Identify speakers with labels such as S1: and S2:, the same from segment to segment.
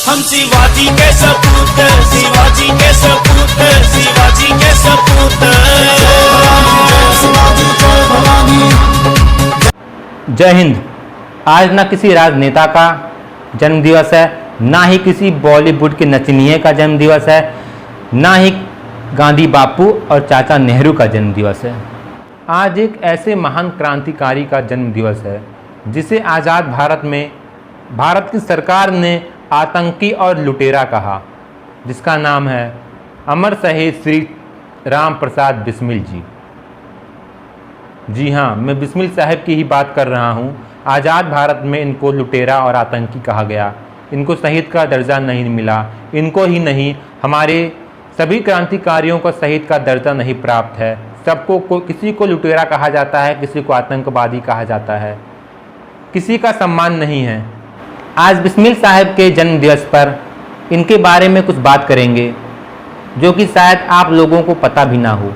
S1: हम शिवाजी के सपूत, शिवाजी के सपूत, शिवाजी के सपूत।
S2: जय हिंद। आज ना किसी राजनेता का जन्मदिवस है, ना ही किसी बॉलीवुड के नचनिए का जन्मदिवस है, ना ही गांधी बापू और चाचा नेहरू का जन्मदिवस है। आज एक ऐसे महान क्रांतिकारी का जन्मदिवस है जिसे आज़ाद भारत में भारत की सरकार ने आतंकी और लुटेरा कहा, जिसका नाम है अमर शहीद श्री राम प्रसाद बिस्मिल जी। जी हाँ, मैं बिस्मिल साहब की ही बात कर रहा हूँ। आज़ाद भारत में इनको लुटेरा और आतंकी कहा गया, इनको शहीद का दर्जा नहीं मिला। इनको ही नहीं, हमारे सभी क्रांतिकारियों को शहीद का दर्जा नहीं प्राप्त है। सबको किसी को लुटेरा कहा जाता है, किसी को आतंकवादी कहा जाता है, किसी का सम्मान नहीं है। आज बिस्मिल साहब के जन्म दिवस पर इनके बारे में कुछ बात करेंगे जो कि शायद आप लोगों को पता भी ना हो,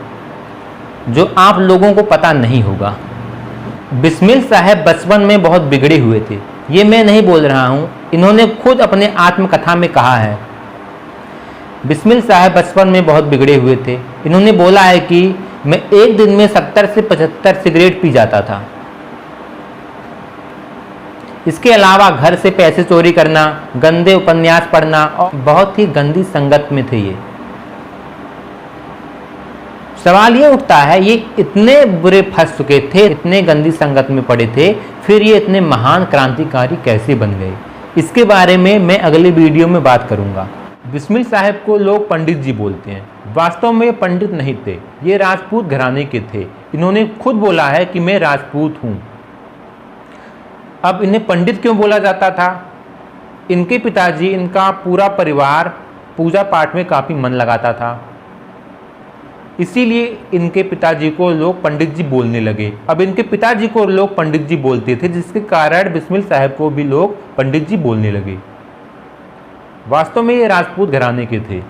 S2: जो आप लोगों को पता नहीं होगा। बिस्मिल साहब बचपन में बहुत बिगड़े हुए थे। ये मैं नहीं बोल रहा हूँ, इन्होंने खुद अपने आत्मकथा में कहा है। बिस्मिल साहब बचपन में बहुत बिगड़े हुए थे। इन्होंने बोला है कि मैं एक दिन में 70 से 75 सिगरेट पी जाता था। इसके अलावा घर से पैसे चोरी करना, गंदे उपन्यास पढ़ना और बहुत ही गंदी संगत में थे ये। सवाल ये उठता है, ये इतने बुरे फंस चुके थे, इतने गंदी संगत में पड़े थे, फिर ये इतने महान क्रांतिकारी कैसे बन गए? इसके बारे में मैं अगले वीडियो में बात करूंगा। बिस्मिल साहब को लोग पंडित जी बोलते हैं। वास्तव में ये पंडित नहीं थे, ये राजपूत घराने के थे। इन्होंने खुद बोला है कि मैं राजपूत हूँ। अब इन्हें पंडित क्यों बोला जाता था? इनके पिताजी, इनका पूरा परिवार पूजा पाठ में काफ़ी मन लगाता था, इसीलिए इनके पिताजी को लोग पंडित जी बोलने लगे। अब इनके पिताजी को लोग पंडित जी बोलते थे, जिसके कारण बिस्मिल साहब को भी लोग पंडित जी बोलने लगे। वास्तव में ये राजपूत घराने के थे।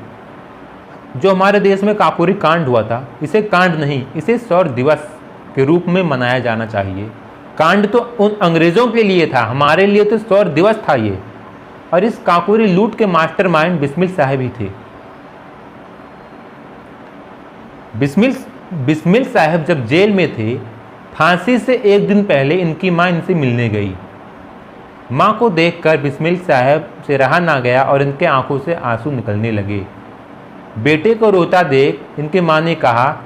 S2: जो हमारे देश में काकोरी कांड हुआ था, इसे कांड नहीं, इसे शौर्य दिवस के रूप में मनाया जाना चाहिए। कांड तो उन अंग्रेजों के लिए था, हमारे लिए तो शौर्य दिवस था ये। और इस काकोरी लूट के मास्टरमाइंड बिस्मिल साहब ही थे। बिस्मिल साहब जब जेल में थे, फांसी से एक दिन पहले इनकी मां इनसे मिलने गई। मां को देखकर बिस्मिल साहब से रहा ना गया और इनके आंखों से आंसू निकलने लगे। बेटे को रोता देख इनके मां ने कहा,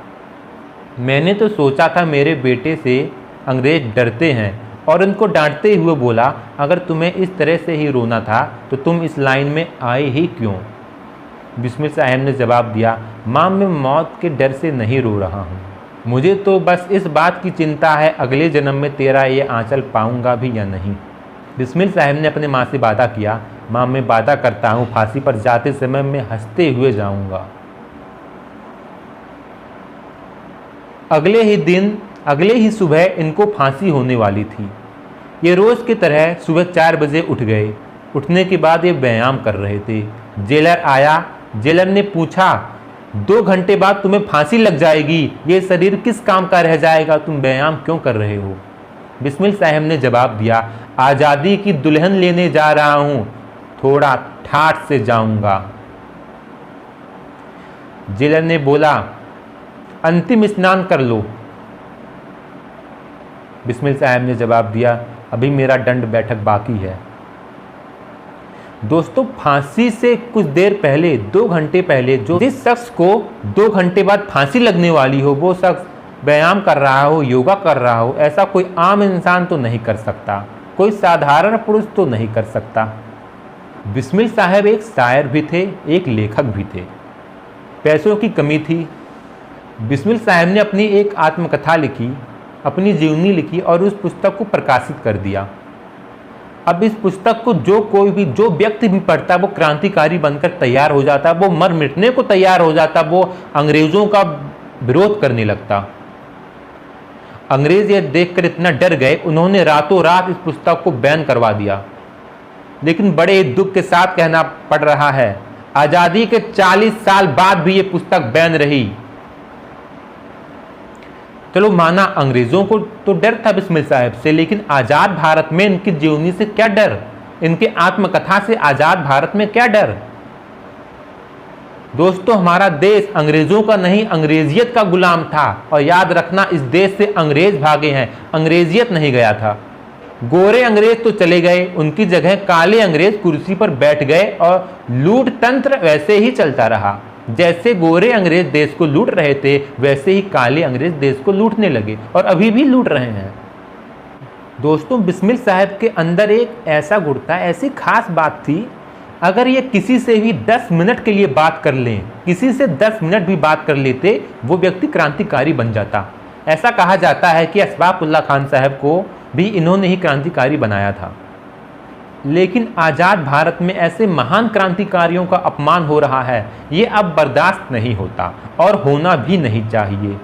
S2: मैंने तो सोचा था मेरे बेटे से अंग्रेज डरते हैं, और उनको डांटते हुए बोला, अगर तुम्हें इस तरह से ही रोना था तो तुम इस लाइन में आए ही क्यों? बिस्मिल साहब ने जवाब दिया, मां, मैं मौत के डर से नहीं रो रहा हूँ, मुझे तो बस इस बात की चिंता है अगले जन्म में तेरा ये आंचल पाऊंगा भी या नहीं। बिस्मिल साहब ने अपने माँ से वादा किया, माँ मैं वादा करता हूँ फांसी पर जाते समय मैं हंसते हुए जाऊंगा। अगले ही सुबह इनको फांसी होने वाली थी। ये रोज़ की तरह सुबह 4 बजे उठ गए। उठने के बाद ये व्यायाम कर रहे थे। जेलर आया। जेलर ने पूछा, 2 घंटे बाद तुम्हें फांसी लग जाएगी, ये शरीर किस काम का रह जाएगा, तुम व्यायाम क्यों कर रहे हो? बिस्मिल साहब ने जवाब दिया, आज़ादी की दुल्हन लेने जा रहा हूँ, थोड़ा ठाठ से जाऊंगा। जेलर ने बोला, अंतिम स्नान कर लो। बिस्मिल साहब ने जवाब दिया, अभी मेरा दंड बैठक बाकी है। दोस्तों, फांसी से कुछ देर पहले, 2 घंटे पहले, जिस शख्स को 2 घंटे बाद फांसी लगने वाली हो, वो शख्स व्यायाम कर रहा हो, योगा कर रहा हो, ऐसा कोई आम इंसान तो नहीं कर सकता, कोई साधारण पुरुष तो नहीं कर सकता। बिस्मिल साहब एक शायर भी थे, एक लेखक भी थे। पैसों की कमी थी। बिस्मिल साहब ने अपनी एक आत्मकथा लिखी, अपनी जीवनी लिखी और उस पुस्तक को प्रकाशित कर दिया। अब इस पुस्तक को जो व्यक्ति भी पढ़ता, वो क्रांतिकारी बनकर तैयार हो जाता, वो मर मिटने को तैयार हो जाता, वो अंग्रेजों का विरोध करने लगता। अंग्रेज ये देखकर इतना डर गए, उन्होंने रातों रात इस पुस्तक को बैन करवा दिया। लेकिन बड़े दुख के साथ कहना पड़ रहा है, आज़ादी के 40 साल बाद भी ये पुस्तक बैन रही। चलो माना अंग्रेजों को तो डर था बिस्मिल साहब से, लेकिन आज़ाद भारत में इनकी जीवनी से क्या डर? इनके आत्मकथा से आजाद भारत में क्या डर। दोस्तों, हमारा देश अंग्रेजों का नहीं अंग्रेजियत का गुलाम था, और याद रखना इस देश से अंग्रेज भागे हैं, अंग्रेजियत नहीं गया था। गोरे अंग्रेज तो चले गए, उनकी जगह काले अंग्रेज कुर्सी पर बैठ गए और लूट तंत्र वैसे ही चलता रहा। जैसे गोरे अंग्रेज देश को लूट रहे थे, वैसे ही काले अंग्रेज देश को लूटने लगे और अभी भी लूट रहे हैं। दोस्तों, बिस्मिल साहब के अंदर एक ऐसा गुण था, ऐसी खास बात थी, अगर ये किसी से भी 10 मिनट के लिए बात कर लें, किसी से 10 मिनट भी बात कर लेते, वो व्यक्ति क्रांतिकारी बन जाता। ऐसा कहा जाता है कि अशफाक उल्लाह खान साहब को भी इन्होंने ही क्रांतिकारी बनाया था। लेकिन आज़ाद भारत में ऐसे महान क्रांतिकारियों का अपमान हो रहा है, ये अब बर्दाश्त नहीं होता और होना भी नहीं चाहिए।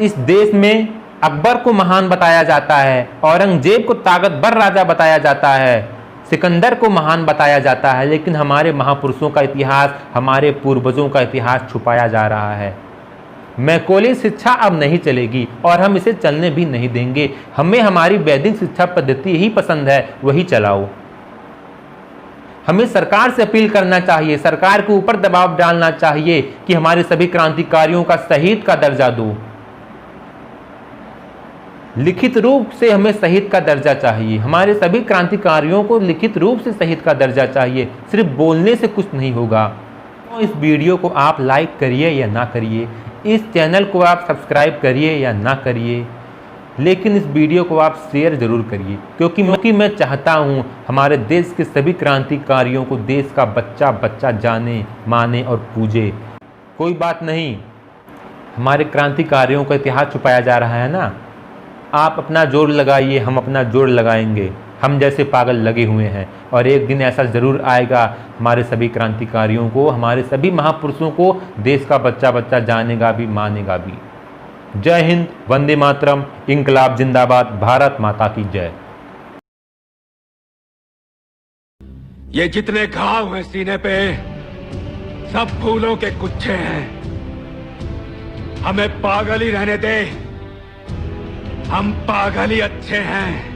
S2: इस देश में अकबर को महान बताया जाता है, औरंगजेब को ताकतवर राजा बताया जाता है, सिकंदर को महान बताया जाता है, लेकिन हमारे महापुरुषों का इतिहास, हमारे पूर्वजों का इतिहास छुपाया जा रहा है। मैकॉले शिक्षा अब नहीं चलेगी और हम इसे चलने भी नहीं देंगे। हमें हमारी वैदिक शिक्षा पद्धति ही पसंद है, वही चलाओ। हमें सरकार से अपील करना चाहिए, सरकार के ऊपर दबाव डालना चाहिए कि हमारे सभी क्रांतिकारियों का शहीद का दर्जा दो। लिखित रूप से हमें शहीद का दर्जा चाहिए, हमारे सभी क्रांतिकारियों को लिखित रूप से शहीद का दर्जा चाहिए, सिर्फ बोलने से कुछ नहीं होगा। तो इस वीडियो को आप लाइक करिए या ना करिए, इस चैनल को आप सब्सक्राइब करिए या ना करिए, लेकिन इस वीडियो को आप शेयर जरूर करिए, क्योंकि मैं चाहता हूँ हमारे देश के सभी क्रांतिकारियों को देश का बच्चा बच्चा जाने, माने और पूजे। कोई बात नहीं, हमारे क्रांतिकारियों का इतिहास छुपाया जा रहा है ना, आप अपना जोर लगाइए, हम अपना जोर लगाएंगे। हम जैसे पागल लगे हुए हैं और एक दिन ऐसा ज़रूर आएगा, हमारे सभी क्रांतिकारियों को, हमारे सभी महापुरुषों को देश का बच्चा बच्चा जानेगा भी, मानेगा भी। जय हिंद, वंदे मातरम, इंकलाब जिंदाबाद, भारत माता की जय।
S3: ये जितने घाव हैं सीने पे, सब फूलों के गुच्छे हैं। हमें पागल ही रहने दे, हम पागल ही अच्छे हैं।